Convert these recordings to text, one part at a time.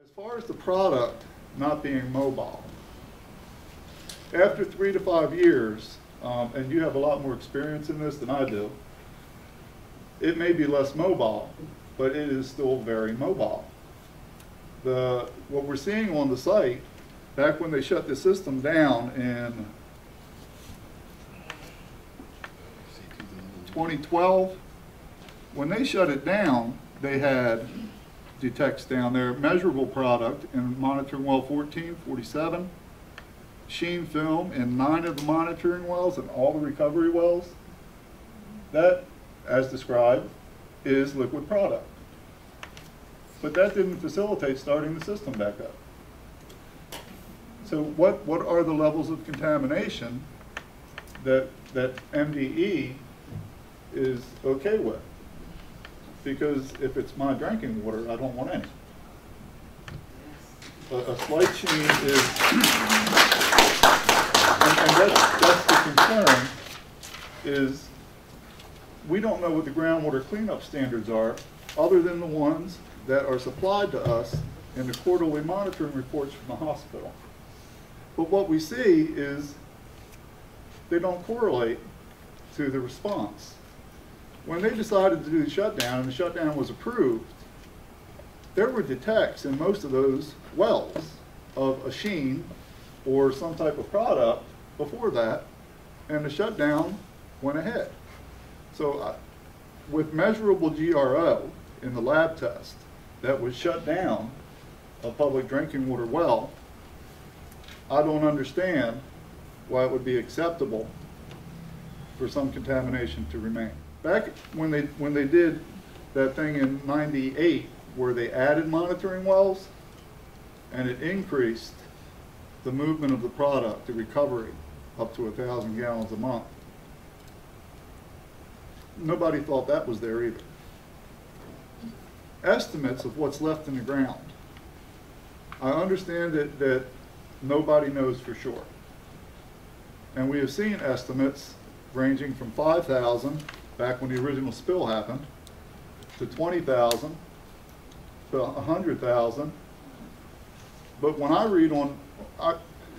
As far as the product not being mobile, after 3 to 5 years, and you have a lot more experience in this than I do, it may be less mobile, but it is still very mobile. What we're seeing on the site, back when they shut the system down in 2012, when they shut it down, they had detects down there, measurable product in monitoring well 14, 47, sheen film in 9 of the monitoring wells and all the recovery wells. That, as described, is liquid product. But that didn't facilitate starting the system back up. So what are the levels of contamination that MDE is okay with? Because if it's my drinking water, I don't want any. A slight sheen is, and that's the concern, is we don't know what the groundwater cleanup standards are other than the ones that are supplied to us in the quarterly monitoring reports from the hospital. But what we see is they don't correlate to the response. When they decided to do the shutdown, and the shutdown was approved, there were detects in most of those wells of a sheen or some type of product before that, and the shutdown went ahead. So with measurable GRO in the lab test that was shut down a public drinking water well, I don't understand why it would be acceptable for some contamination to remain. Back when they did that thing in '98 where they added monitoring wells and it increased the movement of the product, the recovery, up to 1,000 gallons a month, nobody thought that was there either. Estimates of what's left in the ground. I understand that nobody knows for sure. And we have seen estimates ranging from 5,000 back when the original spill happened, to 20,000, to 100,000. But when I read on,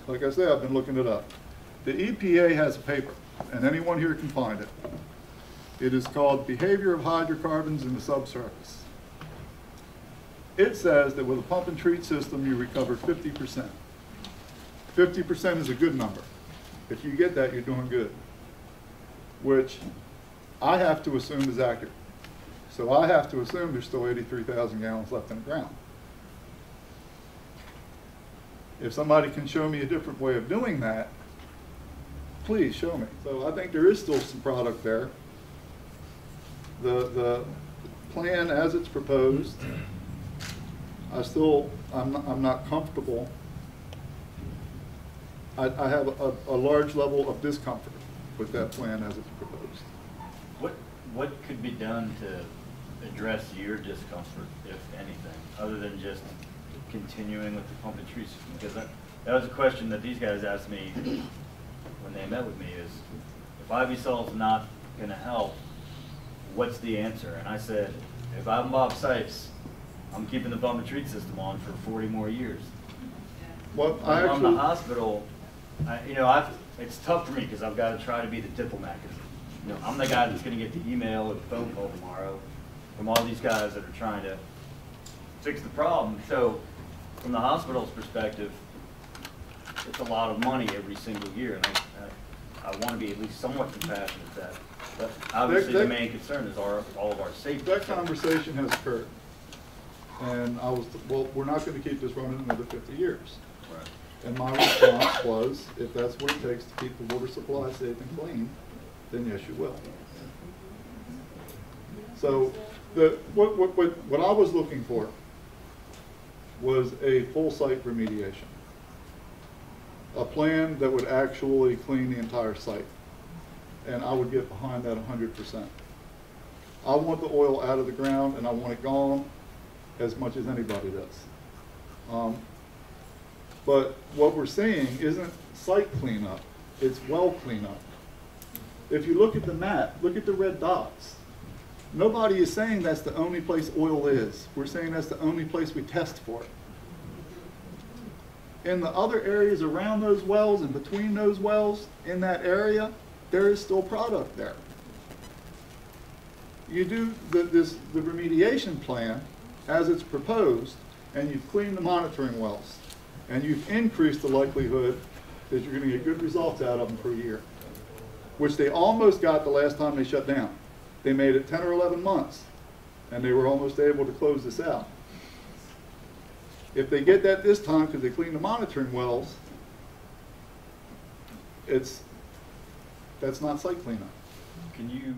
like I said, I've been looking it up. The EPA has a paper, and anyone here can find it. It is called Behavior of Hydrocarbons in the Subsurface. It says that with a pump and treat system, you recover 50%. 50% is a good number. If you get that, you're doing good, which I have to assume is accurate. So I have to assume there's still 83,000 gallons left in the ground. If somebody can show me a different way of doing that, please show me. So I think there is still some product there. The plan as it's proposed, I'm not comfortable. I have a large level of discomfort with that plan as it's proposed. What could be done to address your discomfort, if anything, other than just continuing with the pump and treat system? Because that was a question that these guys asked me when they met with me, is if IV-Sol's not going to help, what's the answer? And I said, if I'm Bob Sipes, I'm keeping the pump and treat system on for 40 more years. Well, I'm the hospital. It's tough for me because I've got to try to be the diplomat. Because I'm the guy that's going to get the email or the phone call tomorrow from all these guys that are trying to fix the problem. So, from the hospital's perspective, it's a lot of money every single year, and I want to be at least somewhat compassionate to that. But obviously, the main concern is all of our safety. That conversation has occurred, and well, we're not going to keep this running another 50 years. Right. And my response was, if that's what it takes to keep the water supply safe and clean, then yes, you will. So what I was looking for was a full site remediation, a plan that would actually clean the entire site, and I would get behind that 100%. I want the oil out of the ground, and I want it gone as much as anybody does. But what we're seeing isn't site cleanup, it's well cleanup. If you look at the map, look at the red dots. Nobody is saying that's the only place oil is. We're saying that's the only place we test for it. in the other areas around those wells and between those wells in that area, there is still product there. You do the remediation plan as it's proposed, and you've cleaned the monitoring wells, and you've increased the likelihood that you're going to get good results out of them for a year, which they almost got the last time they shut down. They made it 10 or 11 months, and they were almost able to close this out. If they get that this time because they clean the monitoring wells, that's not site cleanup. Can you